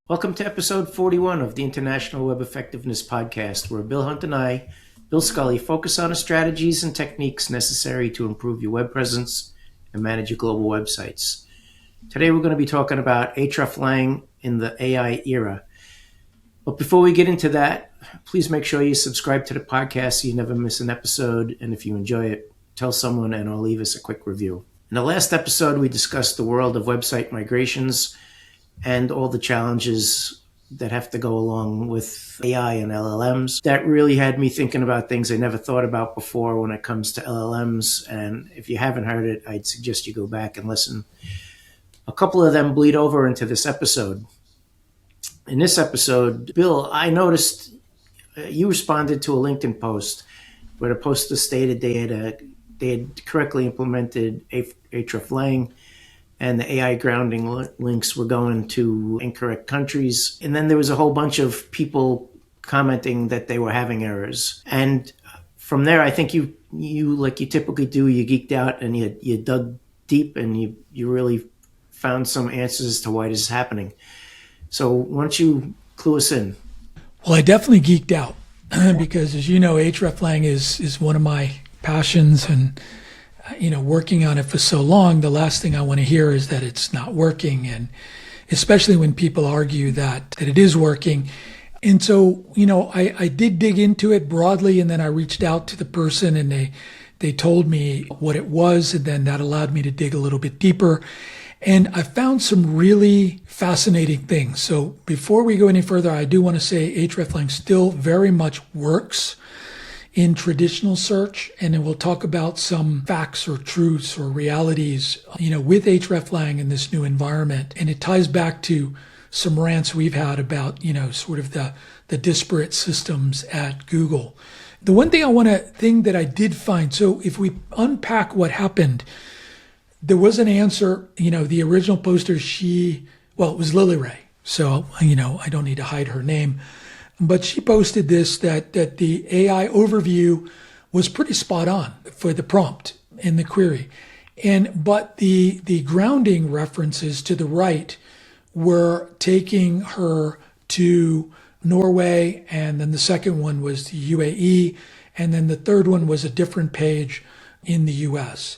Welcome to episode 41 of the International Web Effectiveness Podcast, where Bill Hunt and I, Bill Scully, focus on the strategies and techniques necessary to improve your web presence and manage your global websites. Today we're going to be talking about Hreflang in the AI era. But before we get into that, please make sure you subscribe to the podcast so you never miss an episode. And if you enjoy it, tell someone and or leave us a quick review. In the last episode, we discussed the world of website migrations and all the challenges that have to go along with AI and LLMs. That really had me thinking about things I never thought about before when it comes to LLMs. And if you haven't heard it, I'd suggest you go back and listen. A couple of them bleed over into this episode. In this episode, Bill, I noticed you responded to a LinkedIn post where the poster stated they had correctly implemented Hreflang and the AI grounding links were going to incorrect countries. And then there was a whole bunch of people commenting that they were having errors. And from there, I think you like you typically do, you geeked out and you dug deep and you really found some answers as to why this is happening. So why don't you clue us in? Well, I definitely geeked out because, as you know, Hreflang is one of my passions, and working on it for so long, the last thing I want to hear is that it's not working, and especially when people argue that it is working. And so, I did dig into it broadly, and then I reached out to the person, and they told me what it was, and then that allowed me to dig a little bit deeper. And I found some really fascinating things. So before we go any further, I do want to say Hreflang still very much works in traditional search, and then we'll talk about some facts or truths or realities, with Hreflang in this new environment. And it ties back to some rants we've had about, sort of the disparate systems at Google. The one thing that I did find, so if we unpack what happened, there was an answer, the original poster, it was Lily Ray. So, I don't need to hide her name. But she posted this, that the AI overview was pretty spot on for the prompt in the query. But the grounding references to the right were taking her to Norway, and then the second one was the UAE, and then the third one was a different page in the US.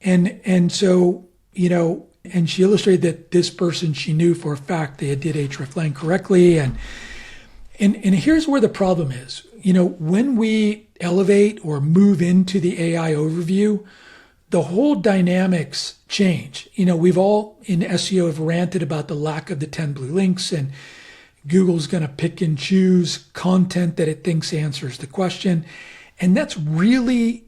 And so, and she illustrated that this person, she knew for a fact they did Hreflang correctly. And here's where the problem is. When we elevate or move into the AI overview, the whole dynamics change. We've all in SEO have ranted about the lack of the 10 blue links, and Google's going to pick and choose content that it thinks answers the question. And that's really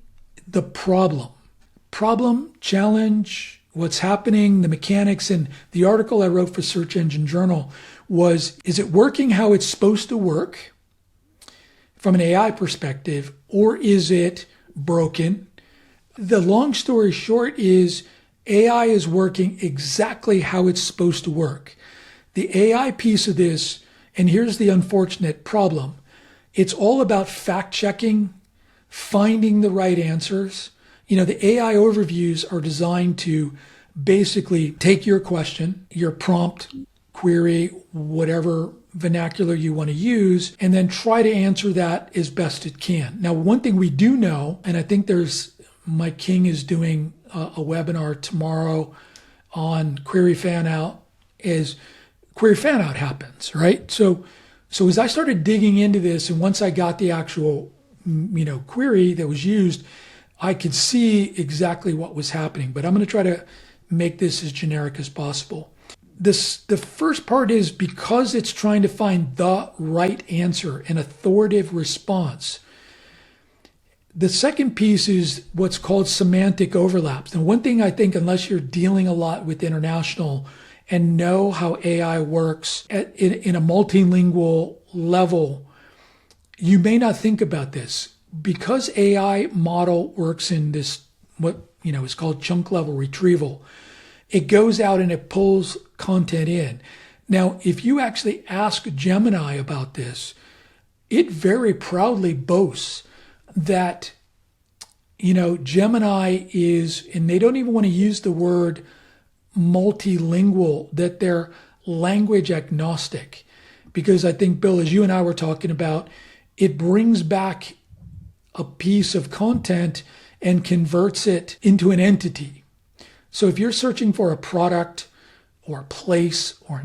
the problem, challenge, what's happening, the mechanics. And the article I wrote for Search Engine Journal was, is it working how it's supposed to work from an AI perspective, or is it broken? The long story short is AI is working exactly how it's supposed to work. The AI piece of this, and here's the unfortunate problem, it's all about fact checking, finding the right answers. The AI overviews are designed to basically take your question, your prompt, query, whatever vernacular you want to use, and then try to answer that as best it can. Now, one thing we do know, and I think Mike King is doing a webinar tomorrow on query fan out, is query fan out happens, right? So as I started digging into this, and once I got the actual, query that was used, I could see exactly what was happening, but I'm going to try to make this as generic as possible. The first part is because it's trying to find the right answer, an authoritative response. The second piece is what's called semantic overlaps. And one thing I think, unless you're dealing a lot with international and know how AI works in a multilingual level, you may not think about this. Because AI model works in this, what is called chunk level retrieval, it goes out and it pulls content in. Now, if you actually ask Gemini about this, it very proudly boasts that, Gemini is, and they don't even want to use the word multilingual, that they're language agnostic, because I think, Bill, as you and I were talking about, it brings back a piece of content and converts it into an entity. So if you're searching for a product or a place or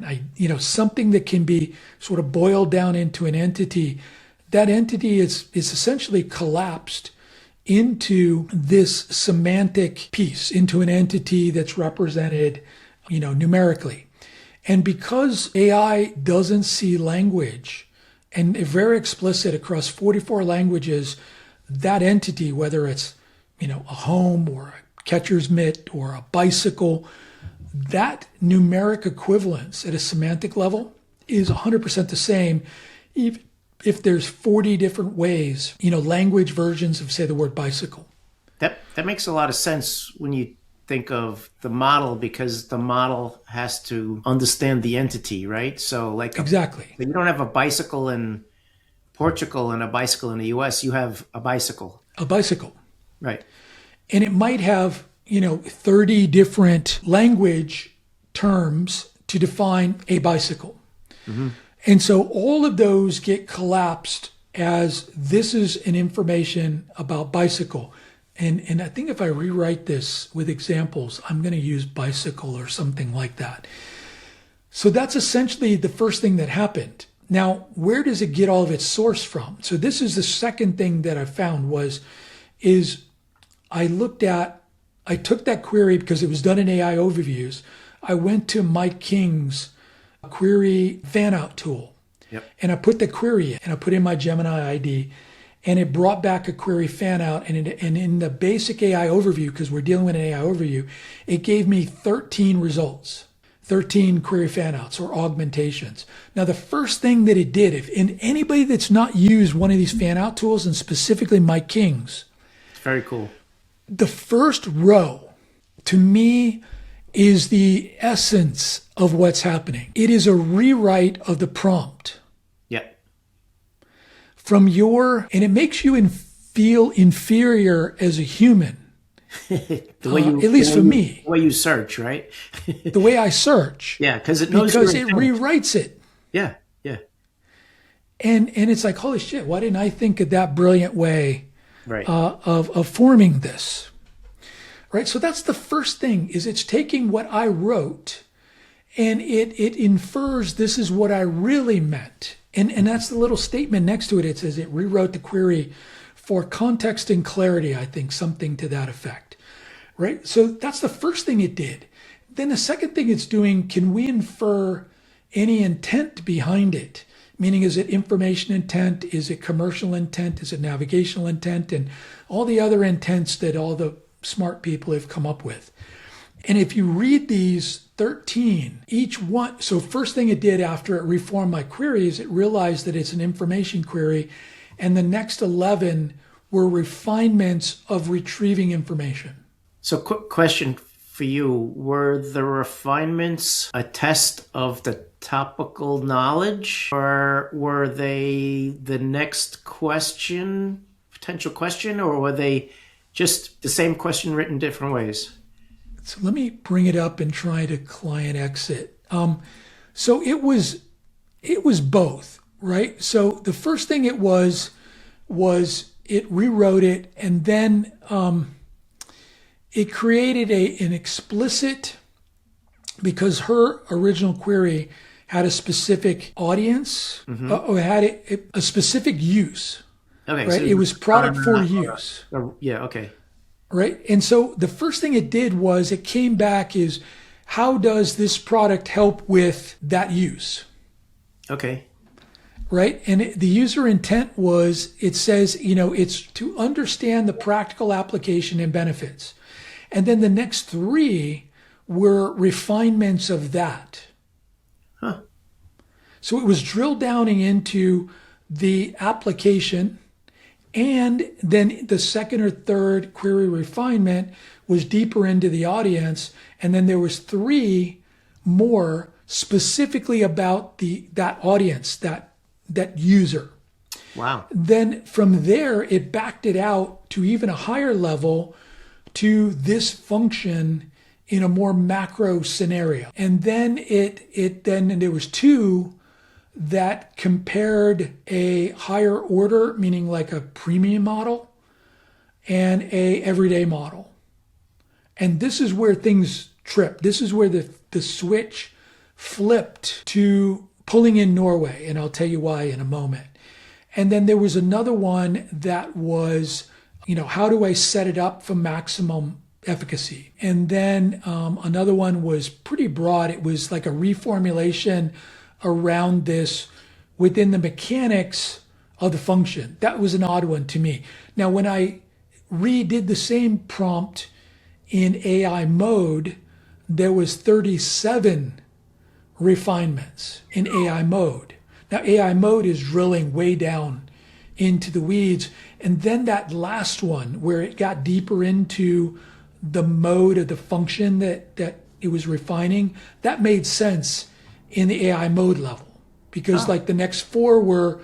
something that can be sort of boiled down into an entity, that entity is essentially collapsed into this semantic piece, into an entity that's represented, numerically. And because AI doesn't see language, and very explicit across 44 languages, that entity, whether it's, a home or a catcher's mitt or a bicycle, that numeric equivalence at a semantic level is 100% the same, even if there's 40 different ways, language versions of, say, the word bicycle. That makes a lot of sense when you think of the model, because the model has to understand the entity, right? So Exactly. You don't have a bicycle in Portugal and a bicycle in the US, you have a bicycle. A bicycle. Right. And it might have, 30 different language terms to define a bicycle. Mm-hmm. And so all of those get collapsed as this is an information about bicycle. And I think if I rewrite this with examples, I'm going to use bicycle or something like that. So that's essentially the first thing that happened. Now, where does it get all of its source from? So this is the second thing that I found is I took that query because it was done in AI overviews. I went to Mike King's query fan out tool. Yep. And I put the query in and I put in my Gemini ID, and it brought back a query fan out. And in the basic AI overview, because we're dealing with an AI overview, it gave me 13 results, 13 query fan outs or augmentations. Now, the first thing that it did, and anybody that's not used one of these fan out tools, and specifically Mike King's, it's very cool. The first row, to me, is the essence of what's happening. It is a rewrite of the prompt. Yep. And it makes you feel inferior as a human. At least for me. The way you search, right? The way I search. Yeah, because it knows because it rewrites it. Yeah. And it's like, holy shit, why didn't I think of that brilliant way right. of forming this? Right? So that's the first thing, is it's taking what I wrote and it infers this is what I really meant. And that's the little statement next to it. It says it rewrote the query for context and clarity, I think, something to that effect. Right? So that's the first thing it did. Then the second thing it's doing, can we infer any intent behind it? Meaning, is it information intent? Is it commercial intent? Is it navigational intent? And all the other intents that all the smart people have come up with. And if you read these 13, each one, so first thing it did after it reformed my query is it realized that it's an information query, and the next 11 were refinements of retrieving information. So quick question for you. Were the refinements a test of the topical knowledge, or were they the next question, potential question, or were they just the same question written different ways? So let me bring it up and try to client exit. So it was both, right? So the first thing it was it rewrote it, and then it created an explicit, because her original query had a specific audience, or had a specific use. Okay, right? so it was product for use. Yeah, okay. Right? And so the first thing it did was it came back is, how does this product help with that use? Okay. Right? And the user intent was, it says, it's to understand the practical application and benefits. And then the next 3 were refinements of that. Huh. So it was drilled downing into the application. And then the second or third query refinement was deeper into the audience. And then there was 3 more specifically about that audience, that user. Wow. Then from there, it backed it out to even a higher level, to this function in a more macro scenario. And then then there was two that compared a higher order, meaning like a premium model, and a everyday model. And this is where things tripped. This is where the switch flipped to pulling in Norway, and I'll tell you why in a moment. And then there was another one that was, how do I set it up for maximum efficacy? And then another one was pretty broad. It was like a reformulation around this within the mechanics of the function. That was an odd one to me. Now, when I redid the same prompt in AI mode, there was 37 refinements in AI mode. Now, AI mode is drilling way down into the weeds. And then that last one, where it got deeper into the mode of the function that it was refining, that made sense in the AI mode level. Because like the next four were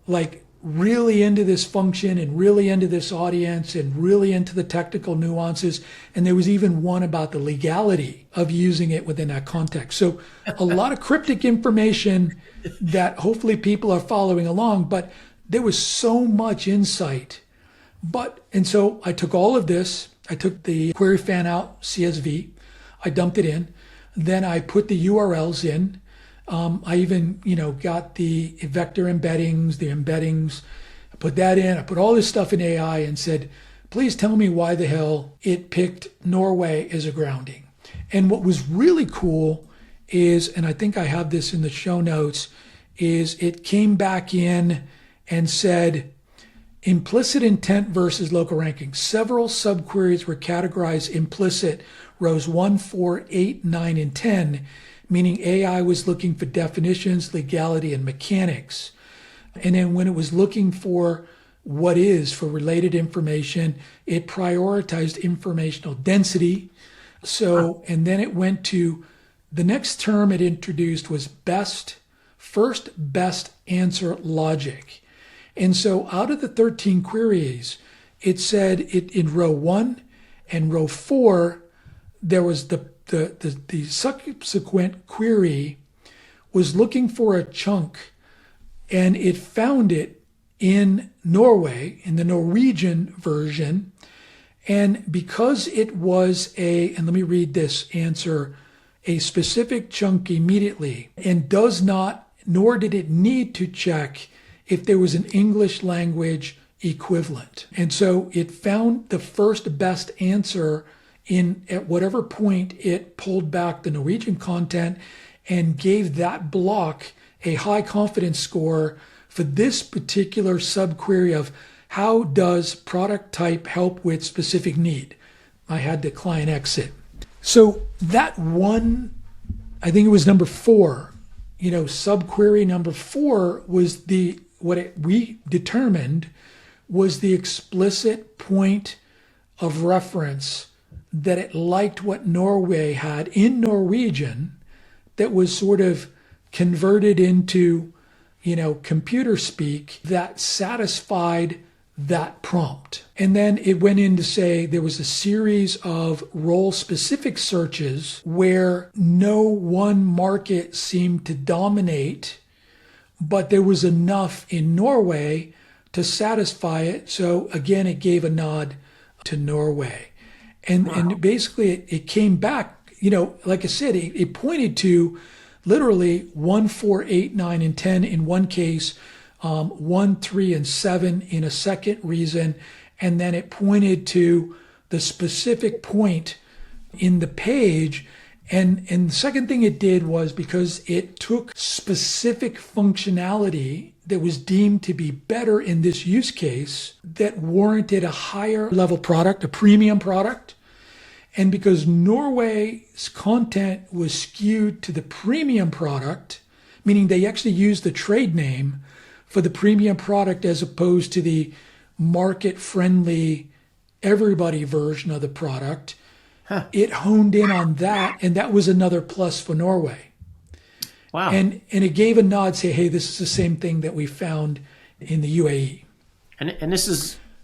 like really into this function and really into this audience and really into the technical nuances. And there was even one about the legality of using it within that context. So a lot of cryptic information that hopefully people are following along, but there was so much insight. And so I took all of this, I took the query fan out CSV, I dumped it in, then I put the URLs in. I even, got the vector embeddings, I put that in, I put all this stuff in AI and said, please tell me why the hell it picked Norway as a grounding. And what was really cool is, and I think I have this in the show notes, is it came back in and said, implicit intent versus local ranking. Several subqueries were categorized implicit, rows 1, 4, 8, 9, and 10, meaning AI was looking for definitions, legality, and mechanics. And then when it was looking for what is for related information, it prioritized informational density. And then it went to the next term it introduced was first best answer logic. And so out of the 13 queries, it said in row 1 and row 4, there was the subsequent query was looking for a chunk, and it found it in Norway, in the Norwegian version. And because it was and let me read this answer, a specific chunk immediately, and nor did it need to check if there was an English language equivalent. And so it found the first best answer at whatever point it pulled back the Norwegian content and gave that block a high confidence score for this particular subquery of how does product type help with specific need. I had the client exit. So that one, I think it was number 4, subquery number 4 was we determined was the explicit point of reference that it liked what Norway had in Norwegian that was sort of converted into, computer speak that satisfied that prompt. And then it went in to say there was a series of role-specific searches where no one market seemed to dominate, but there was enough in Norway to satisfy it. So again, it gave a nod to Norway. And basically it came back, like I said, it pointed to literally 1, 4, 8, 9, and 10 in one case, 1, 3, and 7 in a second reason. And then it pointed to the specific point in the page. And the second thing it did was because it took specific functionality that was deemed to be better in this use case that warranted a higher level product, a premium product. And because Norway's content was skewed to the premium product, meaning they actually used the trade name for the premium product as opposed to the market-friendly everybody version of the product, it honed in on that, and that was another plus for Norway. Wow. And it gave a nod, say, hey, this is the same thing that we found in the UAE. And this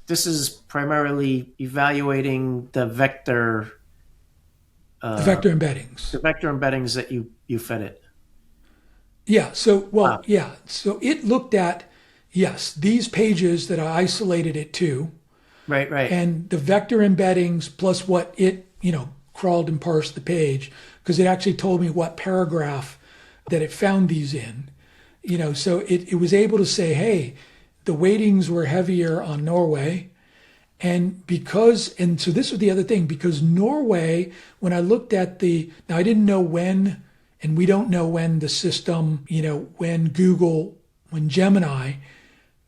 is primarily evaluating the vector The vector embeddings. the vector embeddings that you fed it. Yeah. So, Wow. well, yeah. So it looked at, yes, these pages that I isolated it to, Right, right. and the vector embeddings plus what it, crawled and parsed the page, because it actually told me what paragraph that it found these in. So it was able to say, hey, the weightings were heavier on Norway. And so this was the other thing, because Norway, when I looked at now I didn't know when, and we don't know when the system, when Gemini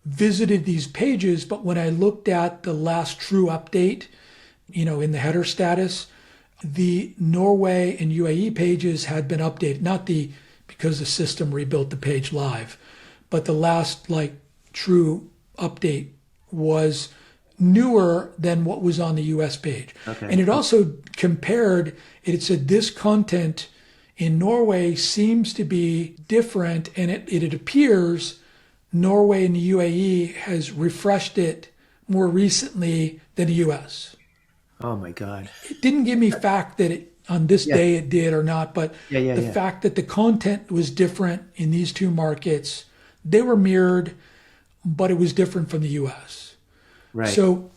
visited these pages, but when I looked at the last true update, in the header status, the Norway and UAE pages had been updated, because the system rebuilt the page live, but the last true update was newer than what was on the US page. Okay. And it also compared, it said this content in Norway seems to be different, and it appears Norway and the UAE has refreshed it more recently than the US. Oh my God. It didn't give me fact that on this Yeah. day it did or not, but the fact that the content was different in these two markets, they were mirrored, but it was different from the US. Right. So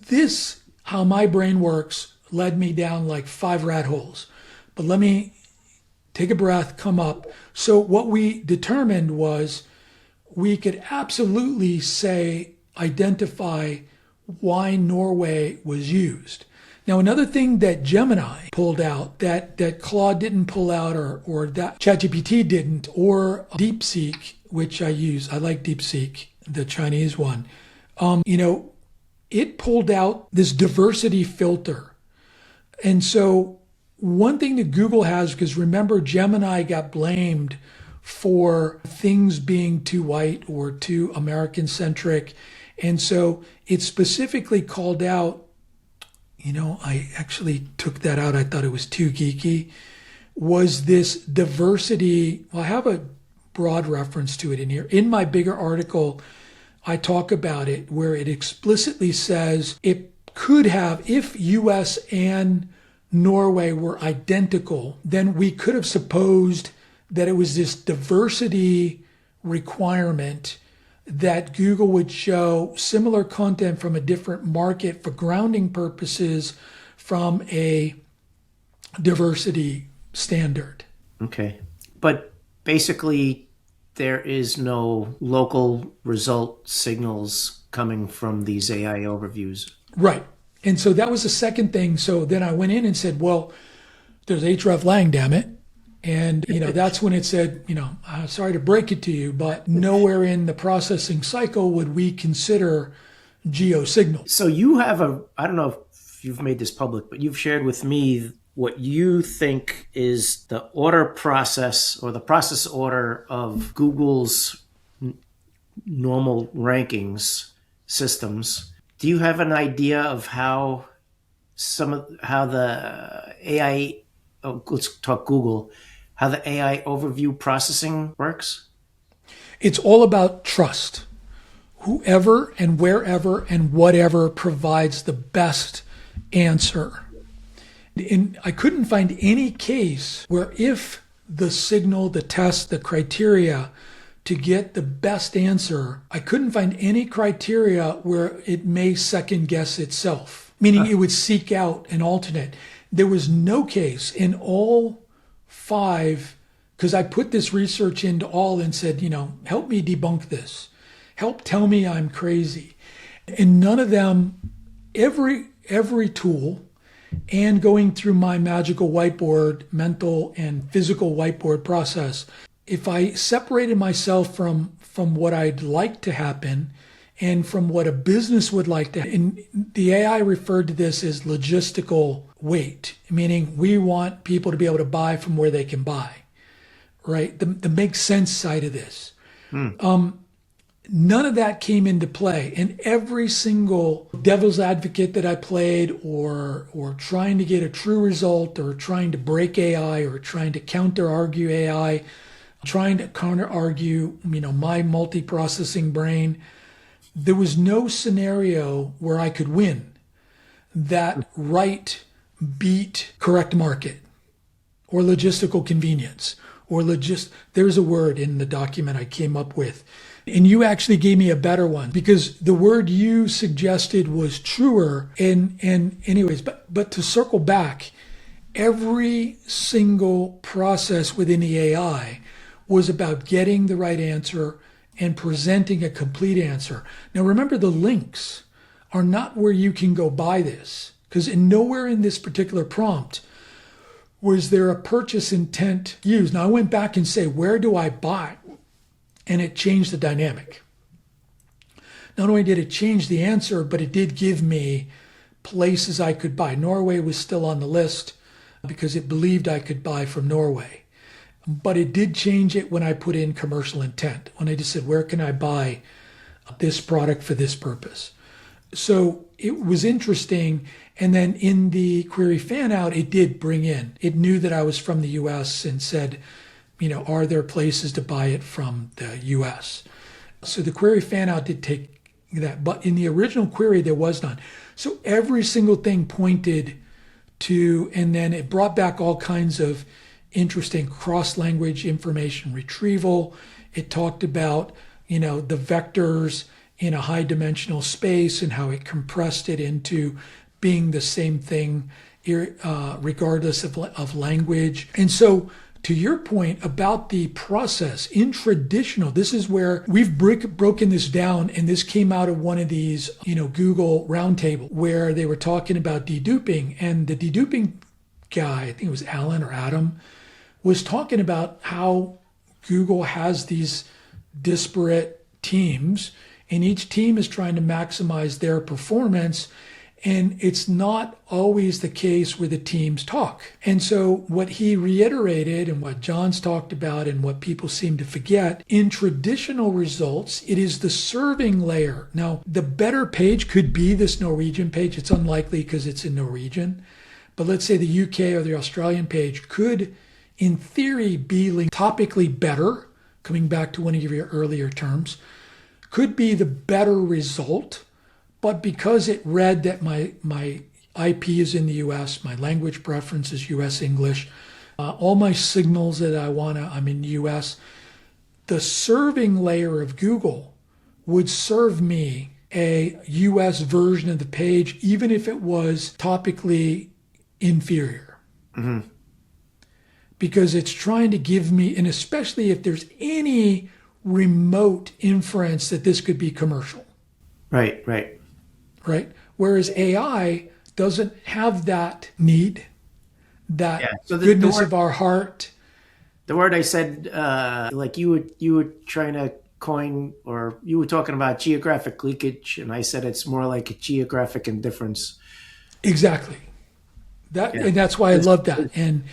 this, how my brain works, led me down like 5 rat holes. But let me take a breath, come up. So what we determined was we could absolutely identify why Norway was used. Now, another thing that Gemini pulled out that Claude didn't pull out, or that ChatGPT didn't, or DeepSeek, which I use. I like DeepSeek, the Chinese one. It pulled out this diversity filter. And so one thing that Google has, because remember, Gemini got blamed for things being too white or too American centric. And so it specifically called out, I actually took that out. I thought it was too geeky. Was this diversity? Well, I have a broad reference to it in here. In my bigger article, I talk about it where it explicitly says it could have, if US and Norway were identical, then we could have supposed that it was this diversity requirement that Google would show similar content from a different market for grounding purposes from a diversity standard. Okay. But basically, there is no local result signals coming from these AI overviews. Right. And so that was the second thing. So then I went in and said, well, there's Hreflang, damn it. And, that's when it said, sorry to break it to you, but nowhere in the processing cycle would we consider geo signals. So you have I don't know if you've made this public, but you've shared with me what you think is the order process, or the process order of Google's normal rankings systems. Do you have an idea of how the AI, let's talk Google, how the AI overview processing works? It's all about trust. Whoever and wherever and whatever provides the best answer. And I couldn't find any case where if the signal, the test, the criteria to get the best answer, I couldn't find any criteria where it may second guess itself, meaning it would seek out an alternate. There was no case in all 5, because I put this research into all and said, help me debunk this. Help tell me I'm crazy. And none of them, every tool, and going through my magical whiteboard, mental and physical whiteboard process, if I separated myself from what I'd like to happen and from what a business would like to, and the AI referred to this as logistical weight, meaning we want people to be able to buy from where they can buy, right? The make sense side of this. None of that came into play. And every single devil's advocate that I played, or trying to get a true result, or trying to break AI, or trying to counter-argue AI, trying to counter-argue, my multi-processing brain, there was no scenario where I could win that right beat correct market or logistical convenience or there's a word in the document I came up with. And you actually gave me a better one because the word you suggested was truer. And anyways, but to circle back, every single process within the AI was about getting the right answer and presenting a complete answer. Now remember, the links are not where you can go buy this, because nowhere in this particular prompt was there a purchase intent used. Now I went back and say, where do I buy? And it changed the dynamic. Not only did it change the answer, but it did give me places I could buy. Norway was still on the list because it believed I could buy from Norway. But it did change it when I put in commercial intent, when I just said, where can I buy this product for this purpose? So it was interesting. And then in the query fan out, it did bring in, it knew that I was from the US and said, are there places to buy it from the US? So the query fan out did take that, but in the original query, there was none. So every single thing pointed to, and then it brought back all kinds of interesting cross-language information retrieval. It talked about, the vectors in a high dimensional space and how it compressed it into being the same thing, regardless of language. And so to your point about the process in traditional, this is where we've broken this down, and this came out of one of these, Google roundtable where they were talking about deduping, and the deduping guy, I think it was Alan or Adam, was talking about how Google has these disparate teams, and each team is trying to maximize their performance. And it's not always the case where the teams talk. And so what he reiterated and what John's talked about and what people seem to forget, in traditional results, it is the serving layer. Now, the better page could be this Norwegian page. It's unlikely because it's in Norwegian. But let's say the UK or the Australian page could, in theory, be topically better, coming back to one of your earlier terms, could be the better result. But because it read that my IP is in the US, my language preference is US English, all my signals that I'm in the US, the serving layer of Google would serve me a US version of the page, even if it was topically inferior. Mm-hmm. Because it's trying to give me, and especially if there's any remote inference that this could be commercial. Right. Right? Whereas AI doesn't have that need, that goodness of our heart. The word I said, you were trying to coin, or you were talking about geographic leakage, and I said it's more like a geographic indifference. Exactly. And that's why I love that. And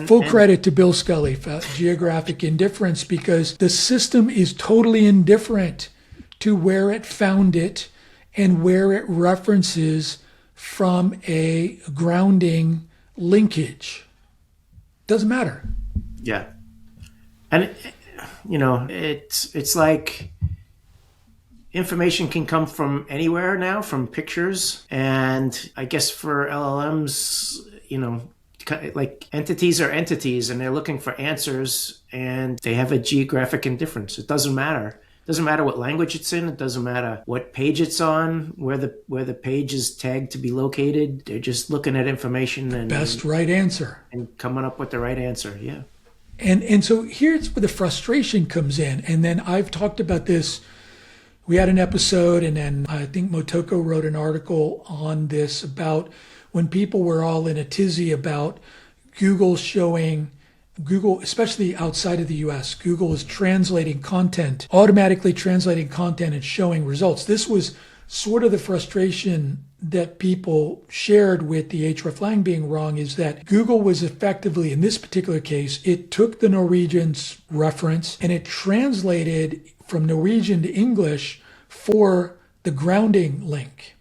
full credit to Bill Scully for geographic indifference, because the system is totally indifferent to where it found it and where it references from a grounding linkage. Doesn't matter. Yeah. And, it's like information can come from anywhere now, from pictures. And I guess for LLMs, like entities are entities, and they're looking for answers, and they have a geographic indifference. It doesn't matter. It doesn't matter what language it's in. It doesn't matter what page it's on, where the page is tagged to be located. They're just looking at information and best right answer and coming up with the right answer. Yeah. And so here's where the frustration comes in. And then I've talked about this. We had an episode, and then I think Motoko wrote an article on this about when people were all in a tizzy about Google, especially outside of the US, Google is automatically translating content and showing results. This was sort of the frustration that people shared with the Hreflang being wrong, is that Google was effectively, in this particular case, it took the Norwegian's reference and it translated from Norwegian to English for the grounding link.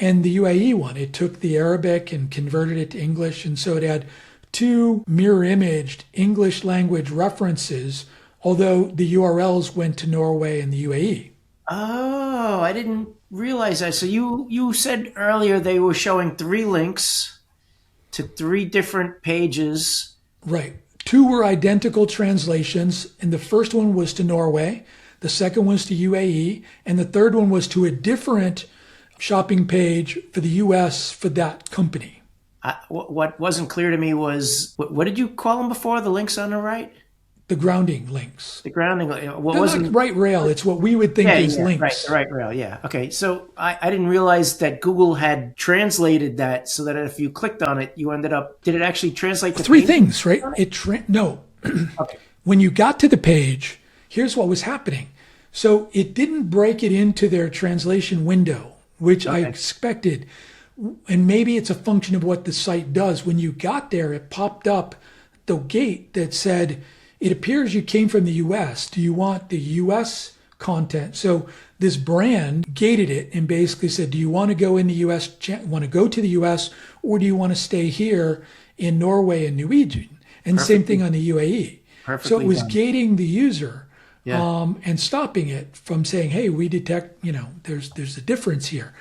And the UAE one, it took the Arabic and converted it to English. And so it had two mirror imaged English language references, although the URLs went to Norway and the UAE. Oh, I didn't realize that. So you said earlier they were showing 3 links, to 3 different pages. Right. 2 were identical translations, and the first one was to Norway, the second was to UAE, and the third one was to a different shopping page for the US for that company. What wasn't clear to me was, what did you call them before, the links on the right? The grounding links. The grounding. What They're wasn't not right rail. It's what we would think is links. Right, the right rail. Yeah. Okay. So I didn't realize that Google had translated that so that if you clicked on it, you ended up. Did it actually translate the 3 page? things, right? No. Okay. When you got to the page, here's what was happening. So it didn't break it into their translation window, which I expected. And maybe it's a function of what the site does. When you got there, it popped up the gate that said, it appears you came from the US. Do you want the US content? So this brand gated it and basically said, do you want to go in the US, want to go to the US, or do you want to stay here in Norway and Norwegian? And same thing on the UAE. So it was gating the user and stopping it from saying, hey, we detect, there's a difference here.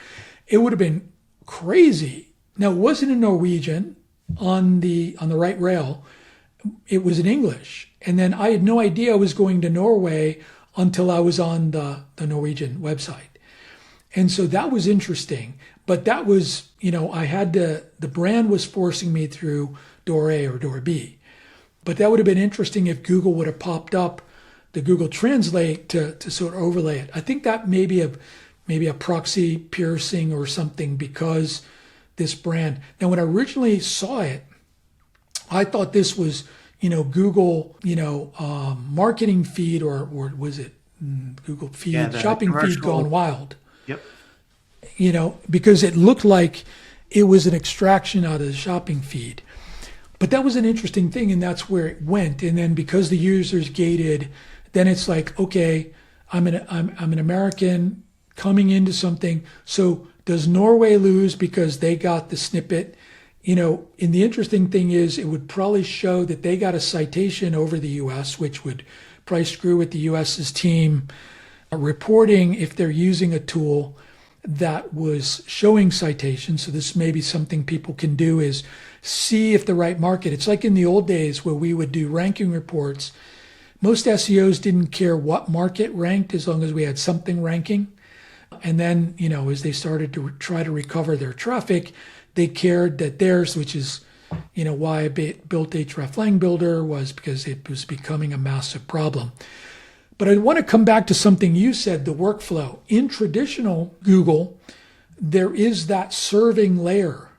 It would have been crazy. Now, it wasn't in Norwegian on the right rail. It was in English. And then I had no idea I was going to Norway until I was on the Norwegian website. And so that was interesting. But that was, I had the brand was forcing me through door A or door B. But that would have been interesting if Google would have popped up the Google Translate to sort of overlay it. I think that maybe a proxy piercing or something, because this brand. Now, when I originally saw it, I thought this was, Google, marketing feed, or was it Google feed, shopping feed gone wild. Yep. Because it looked like it was an extraction out of the shopping feed. But that was an interesting thing, and that's where it went. And then because the user's gated, then it's like, okay, I'm an American coming into something. So does Norway lose because they got the snippet? And the interesting thing is, it would probably show that they got a citation over the U.S., which would probably screw with the U.S.'s team reporting if they're using a tool that was showing citations. So this may be something people can do, is see if the right market. It's like in the old days where we would do ranking reports. Most SEOs didn't care what market ranked as long as we had something ranking. And then, as they started to try to recover their traffic, they cared that theirs, which is, why I built Hreflang Builder, was because it was becoming a massive problem. But I want to come back to something you said, the workflow. In traditional Google, there is that serving layer.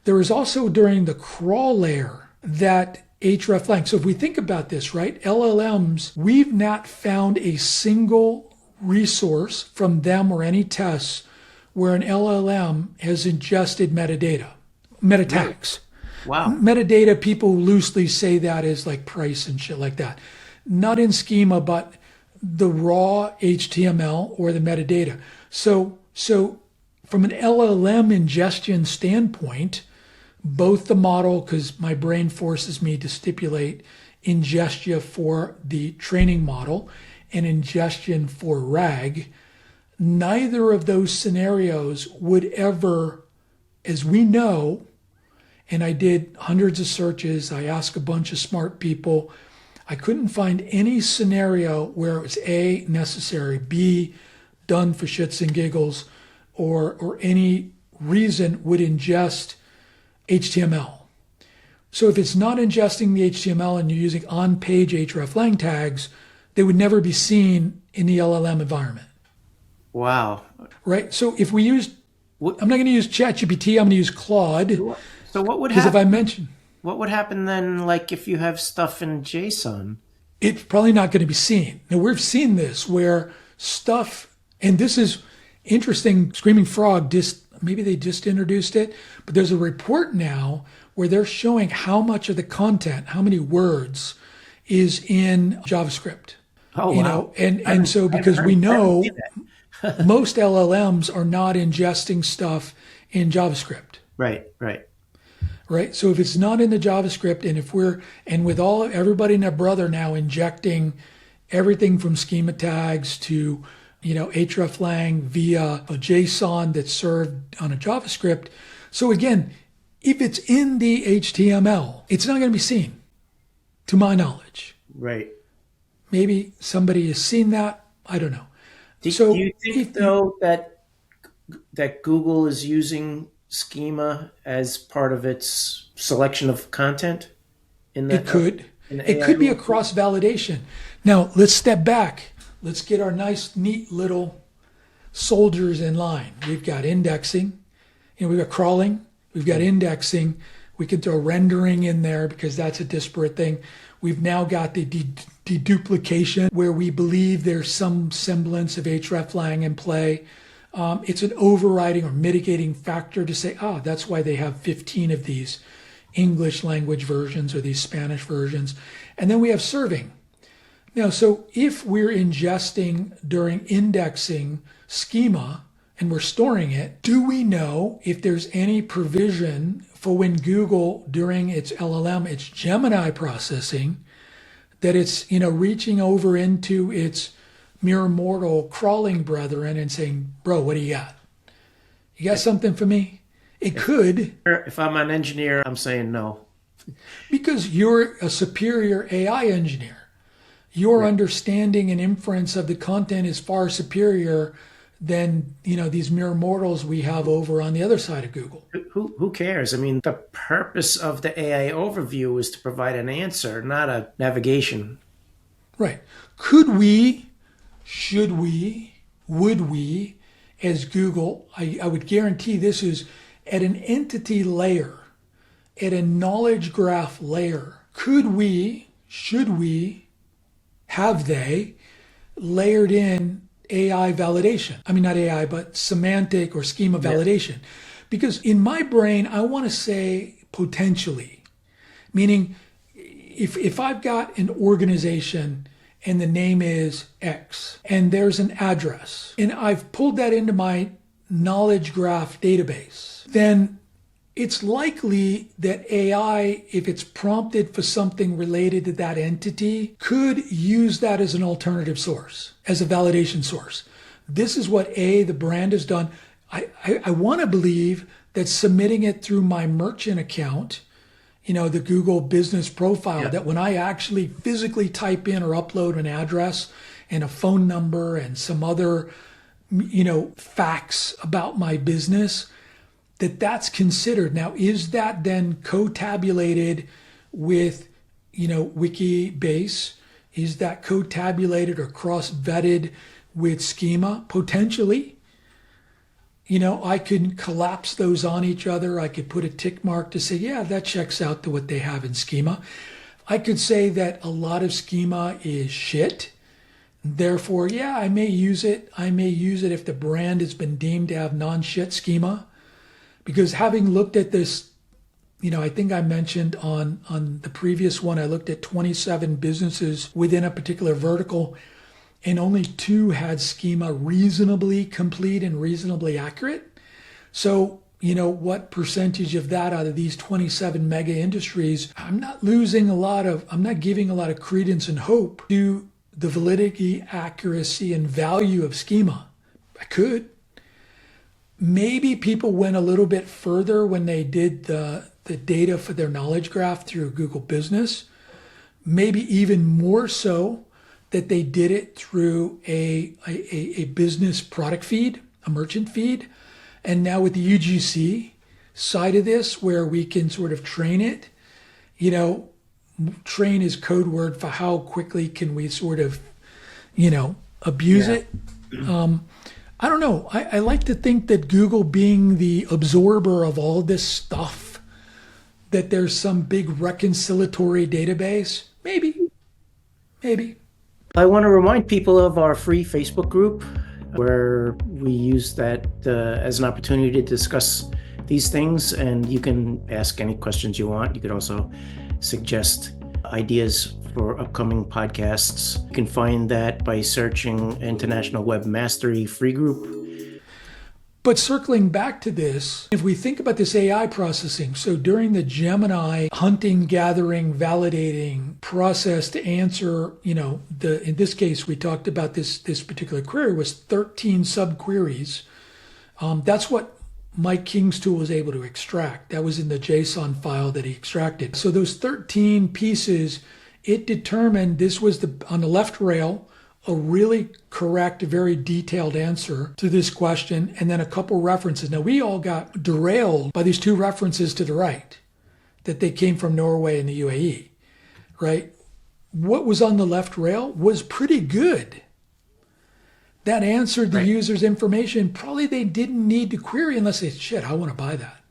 There is also, during the crawl layer, that Hreflang. So if we think about this, right, LLMs, we've not found a single resource from them or any tests where an LLM has ingested metadata, meta tags. Wow. Metadata, people loosely say that is like price and shit like that. Not in schema, but the raw HTML or the metadata. So from an LLM ingestion standpoint, both the model, because my brain forces me to stipulate ingestion for the training model and ingestion for RAG, neither of those scenarios would ever, as we know, and I did hundreds of searches, I asked a bunch of smart people, I couldn't find any scenario where it was A, necessary, B, done for shits and giggles, or any reason would ingest HTML. So if it's not ingesting the HTML and you're using on-page hreflang tags, they would never be seen in the LLM environment. Wow. Right? So if we use, I'm not going to use ChatGPT, I'm going to use Claude. So what would because happen? If I mention, what would happen then, like if you have stuff in JSON? It's probably not going to be seen. Now, we've seen this where stuff, and this is interesting, Screaming Frog, maybe they just introduced it, but there's a report now where they're showing how much of the content, how many words is in JavaScript. Oh, wow. And so because we know most LLMs are not ingesting stuff in JavaScript. Right. Right. So if it's not in the JavaScript, and with everybody and their brother now injecting everything from schema tags to, hreflang via a JSON that's served on a JavaScript. So again, if it's in the HTML, it's not going to be seen, to my knowledge. Right. Maybe somebody has seen that. I don't know. Do So you think, though, that Google is using schema as part of its selection of content? It could. It AI could be a world? cross-validation. Now, let's step back. Let's get our nice, neat little soldiers in line. We've got indexing. We've got crawling. We've got indexing. We can throw rendering in there because that's a disparate thing. We've now got the deduplication where we believe there's some semblance of hreflang in play. It's an overriding or mitigating factor to say, that's why they have 15 of these English language versions or these Spanish versions. And then we have serving. Now, so if we're ingesting during indexing schema and we're storing it, do we know if there's any provision for when Google, during its LLM, its Gemini processing, that it's, reaching over into its mere mortal crawling brethren and saying, bro, what do you got? You got something for me? It could. If I'm an engineer, I'm saying no. Because you're a superior AI engineer. Your understanding and inference of the content is far superior than, these mere mortals we have over on the other side of Google. Who cares? I mean, the purpose of the AI overview is to provide an answer, not a navigation. Right. Could we, should we, would we, as Google, I would guarantee this is at an entity layer, at a knowledge graph layer, could we, should we, have they layered in AI validation? I mean, not AI, but semantic or schema validation. Because in my brain, I want to say potentially, meaning if I've got an organization and the name is X and there's an address and I've pulled that into my knowledge graph database, then it's likely that AI, if it's prompted for something related to that entity, could use that as an alternative source, as a validation source. This is what the brand has done. I want to believe that submitting it through my merchant account, the Google business profile, that when I actually physically type in or upload an address and a phone number and some other, facts about my business, that's considered. Now, is that then co-tabulated with, Wikibase? Is that co-tabulated or cross-vetted with schema? Potentially. I could collapse those on each other. I could put a tick mark to say, yeah, that checks out to what they have in schema. I could say that a lot of schema is shit. Therefore, yeah, I may use it. I may use it if the brand has been deemed to have non-shit schema. Because having looked at this, I think I mentioned on the previous one, I looked at 27 businesses within a particular vertical, and only 2 had schema reasonably complete and reasonably accurate. So, what percentage of that out of these 27 mega industries, I'm not giving a lot of credence and hope to the validity, accuracy, and value of schema. I could. Maybe people went a little bit further when they did the data for their knowledge graph through Google Business. Maybe even more so that they did it through a business product feed, a merchant feed. And now with the UGC side of this, where we can sort of train it, train is code word for how quickly can we sort of, abuse it. I don't know. I like to think that Google, being the absorber of all this stuff, that there's some big reconciliatory database. Maybe. I want to remind people of our free Facebook group, where we use that as an opportunity to discuss these things, and you can ask any questions you want. You could also suggest ideas for upcoming podcasts. You can find that by searching International Web Mastery Free Group. But circling back to this, if we think about this AI processing, so during the Gemini hunting, gathering, validating process to answer, in this case, we talked about this particular query was 13 subqueries. That's what Mike King's tool was able to extract. That was in the JSON file that he extracted. So those 13 pieces, it determined this was on the left rail, a really correct, very detailed answer to this question, and then a couple references. Now, we all got derailed by these two references to the right, that they came from Norway and the UAE, right? What was on the left rail was pretty good. That answered the user's information. Probably they didn't need to query unless they said, shit, I want to buy that.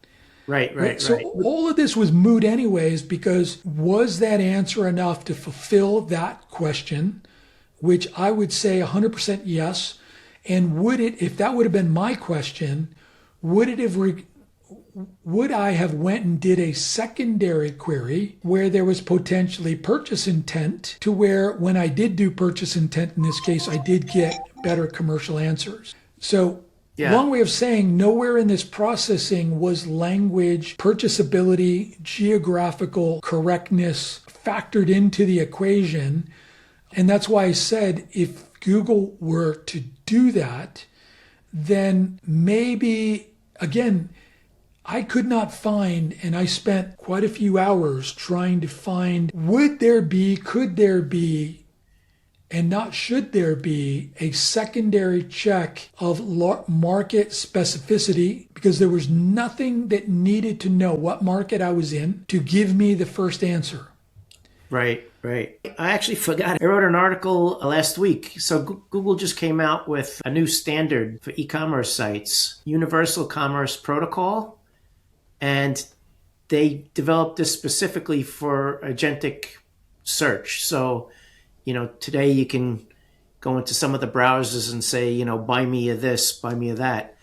Right. So all of this was moot anyways, because was that answer enough to fulfill that question, which I would say 100% yes. And would it, if that would have been my question, would I have went and did a secondary query where there was potentially purchase intent, to where when I did do purchase intent in this case, I did get better commercial answers. So long way of saying, nowhere in this processing was language, purchasability, geographical correctness factored into the equation. And that's why I said, if Google were to do that, then maybe, again, I could not find, and I spent quite a few hours trying to find, could there be, and not should there be, a secondary check of market specificity, because there was nothing that needed to know what market I was in to give me the first answer. Right. I actually forgot. I wrote an article last week. So Google just came out with a new standard for e-commerce sites, Universal Commerce Protocol. And they developed this specifically for agentic search. So, today you can go into some of the browsers and say, buy me a this, buy me a that.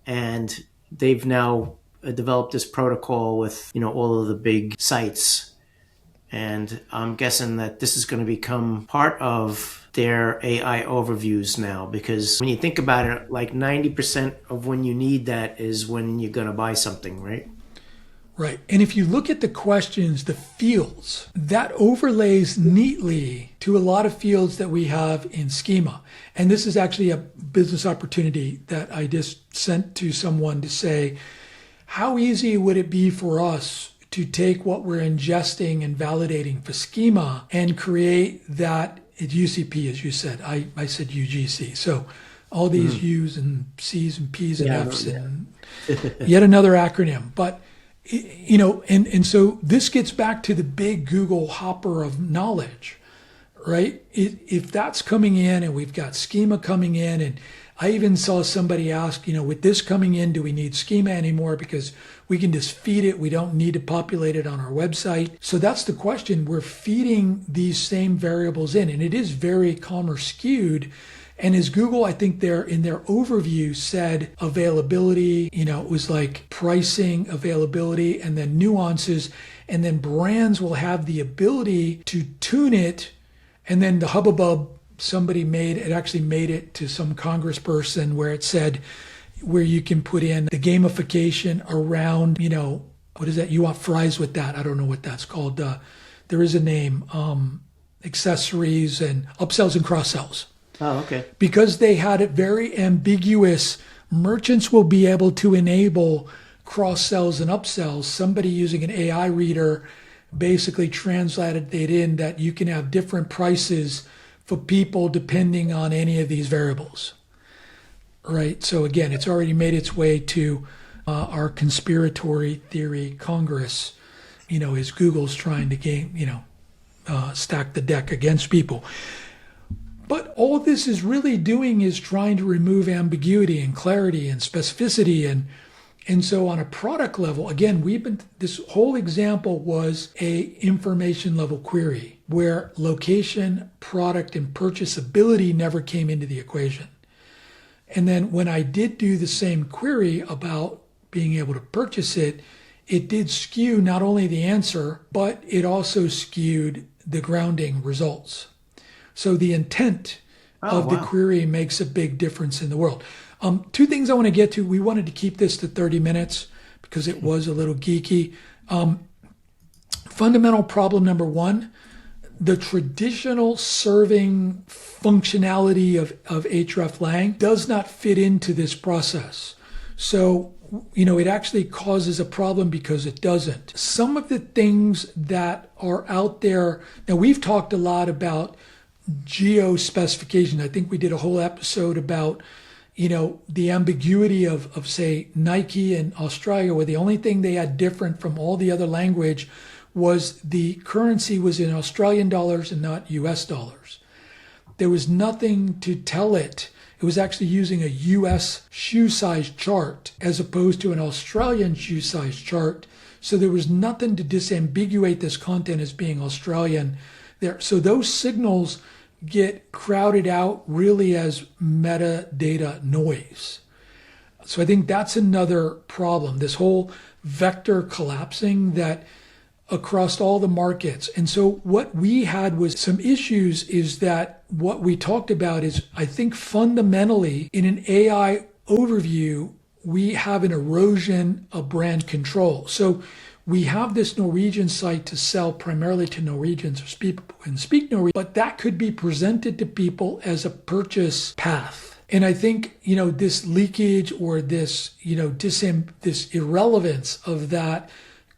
And they've now developed this protocol with, all of the big sites. And I'm guessing that this is going to become part of their AI overviews now, because when you think about it, like 90% of when you need that is when you're going to buy something, right? Right. And if you look at the questions, the fields, that overlays neatly to a lot of fields that we have in schema. And this is actually a business opportunity that I just sent to someone to say, how easy would it be for us to take what we're ingesting and validating for schema and create that at UCP, as you said. I said UGC. So all these U's and C's and P's and F's and yet another acronym. But, and so this gets back to the big Google hopper of knowledge, right? If that's coming in and we've got schema coming in, and I even saw somebody ask, with this coming in, do we need schema anymore? Because we can just feed it. We don't need to populate it on our website. So that's the question. We're feeding these same variables in, and it is very commerce skewed. And as Google, I think in their overview said availability, it was like pricing, availability, and then nuances. And then brands will have the ability to tune it. And then the hubbub, somebody made it to some congressperson where it said, where you can put in the gamification around, what is that? You want fries with that. I don't know what that's called. There is a name, accessories and upsells and cross sells. Oh, okay. Because they had it very ambiguous, merchants will be able to enable cross sells and upsells. Somebody using an AI reader basically translated it in that you can have different prices for people depending on any of these variables. Right. So again, it's already made its way to our conspiratory theory Congress, as Google's trying to stack the deck against people. But all this is really doing is trying to remove ambiguity and clarity and specificity. And so on a product level, again, this whole example was a information level query where location, product, and purchasability never came into the equation. And then when I did do the same query about being able to purchase it, it did skew not only the answer, but it also skewed the grounding results. So the intent of the query makes a big difference in the world. Two things I want to get to. We wanted to keep this to 30 minutes because it was a little geeky. Fundamental problem number one, the traditional serving functionality of Hreflang does not fit into this process. So it actually causes a problem because it doesn't. Some of the things that are out there, now we've talked a lot about geo specification. I think we did a whole episode about, the ambiguity of say, Nike in Australia, where the only thing they had different from all the other language was the currency was in Australian dollars and not US dollars. There was nothing to tell it. It was actually using a US shoe size chart as opposed to an Australian shoe size chart. So there was nothing to disambiguate this content as being Australian there. So those signals get crowded out really as metadata noise. So I think that's another problem, this whole vector collapsing that across all the markets. And so what we had was some issues is that what we talked about is, I think fundamentally in an AI overview, we have an erosion of brand control. So we have this Norwegian site to sell primarily to Norwegians or people who can speak Norwegian, but that could be presented to people as a purchase path. And I think, this leakage or this, this irrelevance of that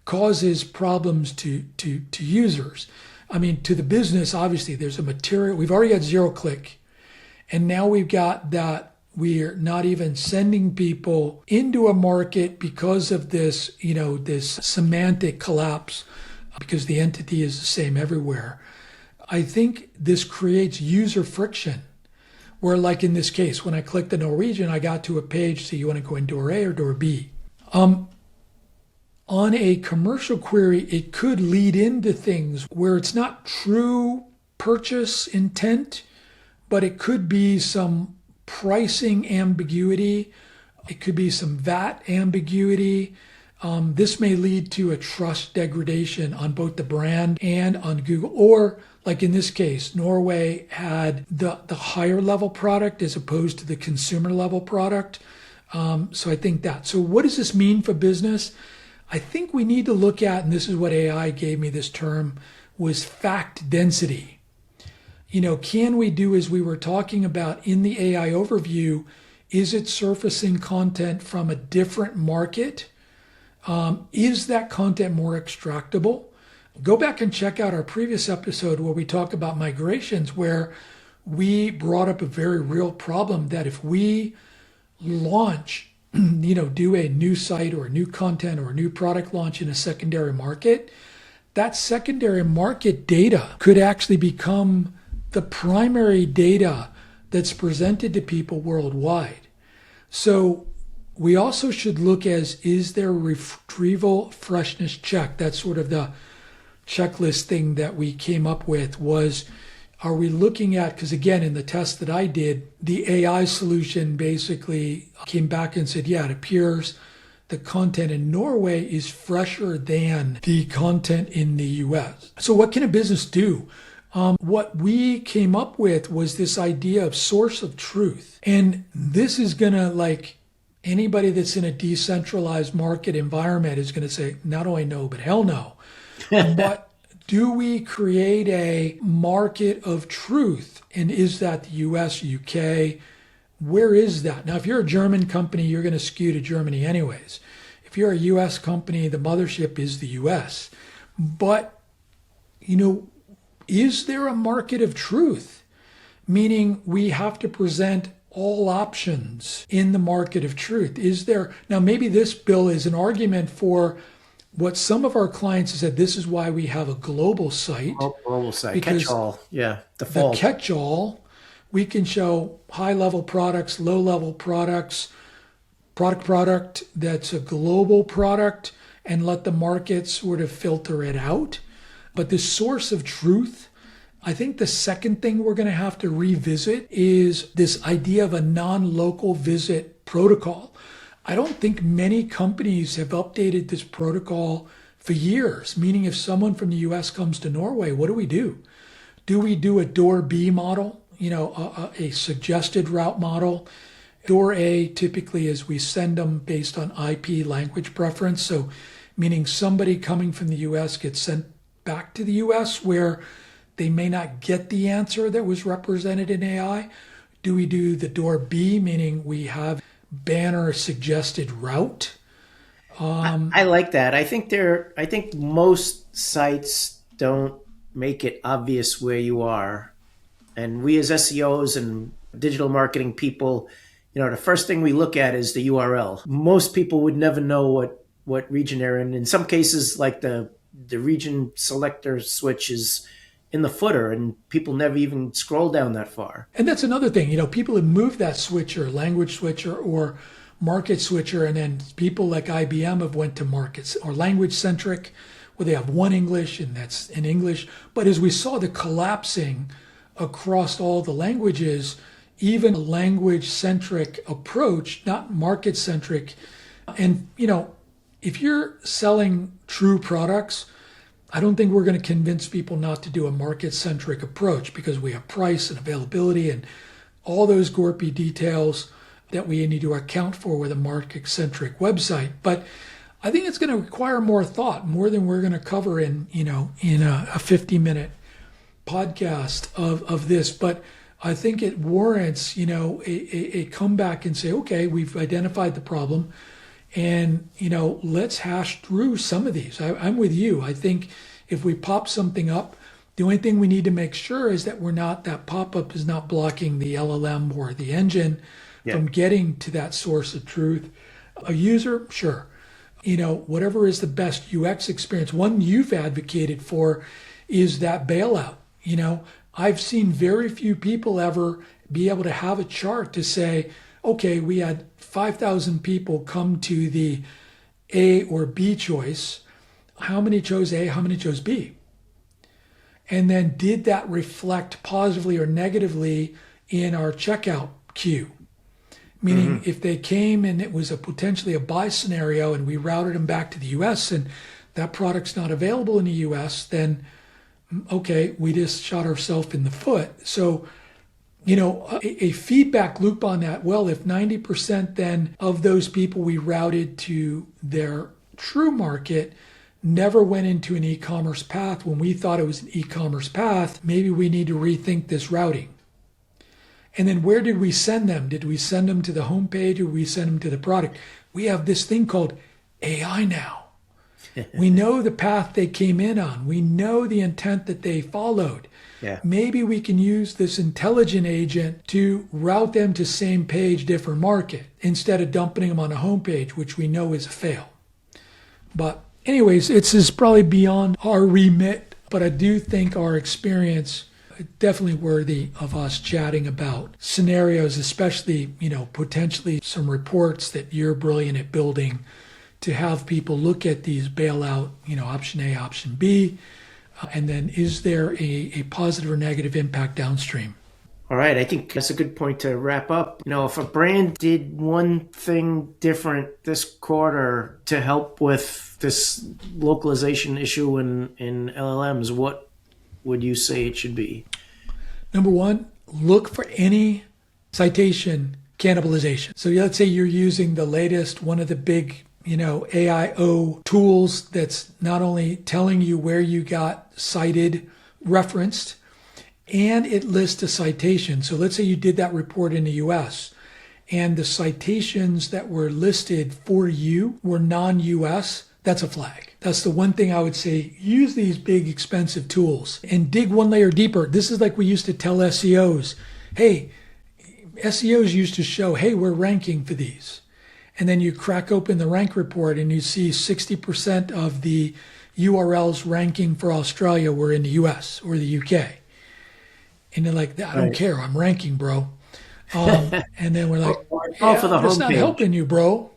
causes problems to users. I mean, to the business, obviously, there's a material. We've already got zero click. And now we've got that we're not even sending people into a market because of this, this semantic collapse, because the entity is the same everywhere. I think this creates user friction. Where, like in this case, when I clicked the Norwegian, I got to a page, so you want to go in door A or door B. On a commercial query, it could lead into things where it's not true purchase intent, but it could be some pricing ambiguity. It could be some VAT ambiguity. This may lead to a trust degradation on both the brand and on Google. Or, like in this case, Norway had the higher level product as opposed to the consumer level product. So I think that. So what does this mean for business? I think we need to look at, and this is what AI gave me this term, was fact density. Can we do, as we were talking about in the AI overview, is it surfacing content from a different market? Is that content more extractable? Go back and check out our previous episode where we talk about migrations, where we brought up a very real problem that if we launch do a new site or a new content or a new product launch in a secondary market, that secondary market data could actually become the primary data that's presented to people worldwide. So we also should look is there a retrieval freshness check? That's sort of the checklist thing that we came up with was, are we looking at, because again, in the test that I did, the AI solution basically came back and said, yeah, it appears the content in Norway is fresher than the content in the US. So what can a business do? What we came up with was this idea of source of truth. And this is going to, like anybody that's in a decentralized market environment is going to say, not only no, but hell no. But do we create a market of truth? And is that the US, UK? Where is that? Now, if you're a German company, you're going to skew to Germany anyways. If you're a US company, the mothership is the US. But, is there a market of truth? Meaning we have to present all options in the market of truth. Is there? Now, maybe this, Bill, is an argument for what some of our clients have said. This is why we have a global site. Global site, catch-all, yeah, default. The catch-all, we can show high-level products, low-level products, product that's a global product, and let the market sort of filter it out. But the source of truth, I think the second thing we're going to have to revisit is this idea of a non-local visit protocol. I don't think many companies have updated this protocol for years, meaning if someone from the US comes to Norway, what do? Do we do a door B model, a suggested route model? Door A typically is we send them based on IP language preference. So meaning somebody coming from the US gets sent back to the US where they may not get the answer that was represented in AI. Do we do the door B, meaning we have banner suggested route? I like that. I think most sites don't make it obvious where you are. And we as SEOs and digital marketing people, the first thing we look at is the URL. Most people would never know what region they're in. In some cases, like the region selector switch is in the footer, and people never even scroll down that far. And that's another thing. People have moved that switcher, language switcher or market switcher, and then people like IBM have went to markets or language centric, where they have one English and that's in English. But as we saw the collapsing across all the languages, even a language centric approach, not market centric. And, if you're selling true products, I don't think we're going to convince people not to do a market centric approach, because we have price and availability and all those gorpy details that we need to account for with a market centric website. But I think it's going to require more thought, more than we're going to cover in a 50-minute podcast of this. But I think it warrants, a comeback and say, okay, we've identified the problem, and, let's hash through some of these. I'm with you. I think if we pop something up, the only thing we need to make sure is that that pop-up is not blocking the LLM or the engine from getting to that source of truth. A user, sure. Whatever is the best UX experience. One you've advocated for is that bailout. I've seen very few people ever be able to have a chart to say, okay, we had 5,000 people come to the A or B choice. How many chose A? How many chose B? And then did that reflect positively or negatively in our checkout queue? Meaning if they came and it was potentially a buy scenario and we routed them back to the US and that product's not available in the US, then okay, we just shot ourselves in the foot. So, a feedback loop on that. Well, if 90% then of those people we routed to their true market never went into an e-commerce path when we thought it was an e-commerce path, maybe we need to rethink this routing. And then where did we send them? Did we send them to the homepage, or we send them to the product? We have this thing called AI now. We know the path they came in on. We know the intent that they followed. Yeah. Maybe we can use this intelligent agent to route them to same page, different market, instead of dumping them on a homepage, which we know is a fail. But anyways, it's probably beyond our remit, but I do think our experience definitely worthy of us chatting about scenarios, especially, potentially some reports that you're brilliant at building to have people look at these bailout, option A, option B, and then is there a positive or negative impact downstream? All right, I think that's a good point to wrap up. If a brand did one thing different this quarter to help with this localization issue in LLMs, what would you say it should be? Number one, look for any citation cannibalization. So let's say you're using the latest, one of the big AIO tools that's not only telling you where you got cited, referenced, and it lists a citation. So let's say you did that report in the US and the citations that were listed for you were non-US, that's a flag. That's the one thing I would say. Use these big expensive tools and dig one layer deeper. This is like we used to tell SEOs, hey, SEOs used to show, hey, we're ranking for these. And then you crack open the rank report and you see 60% of the URLs ranking for Australia were in the US or the UK. And they're like, I don't care, I'm ranking, bro. And then we're like, for the that's not helping you, bro.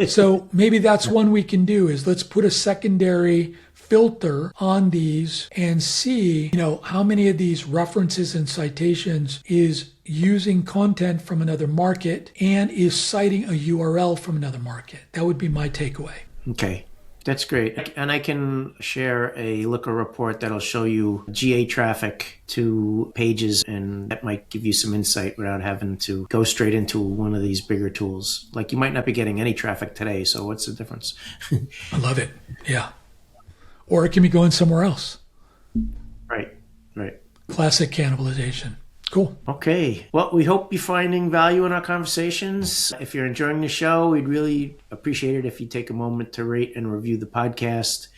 So maybe that's one we can do is let's put a secondary filter on these and see, how many of these references and citations is using content from another market and is citing a URL from another market. That would be my takeaway. Okay. That's great. And I can share a Looker report that'll show you GA traffic to pages, and that might give you some insight without having to go straight into one of these bigger tools. Like you might not be getting any traffic today, so what's the difference? I love it. Yeah. Or it can be going somewhere else. Right. Classic cannibalization. Cool. Okay. Well, we hope you're finding value in our conversations. If you're enjoying the show, we'd really appreciate it if you take a moment to rate and review the podcast.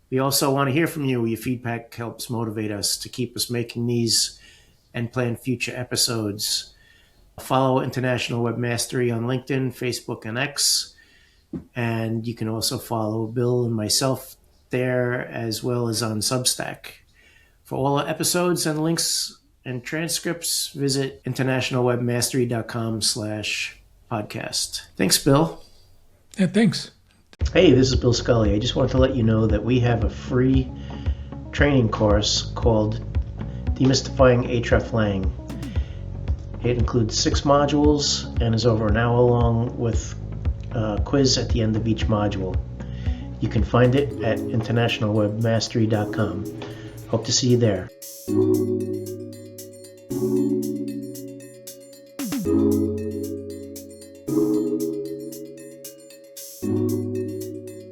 We also want to hear from you. Your feedback helps motivate us to keep us making these and plan future episodes. Follow International Web Mastery on LinkedIn, Facebook, and X. And you can also follow Bill and myself there, as well as on Substack. For all our episodes and links and transcripts, visit internationalwebmastery.com/podcast. Thanks, Bill. Yeah, thanks. Hey, this is Bill Scully. I just wanted to let you know that we have a free training course called Demystifying Hreflang. It includes 6 modules and is over an hour long with a quiz at the end of each module. You can find it at internationalwebmastery.com. Hope to see you there.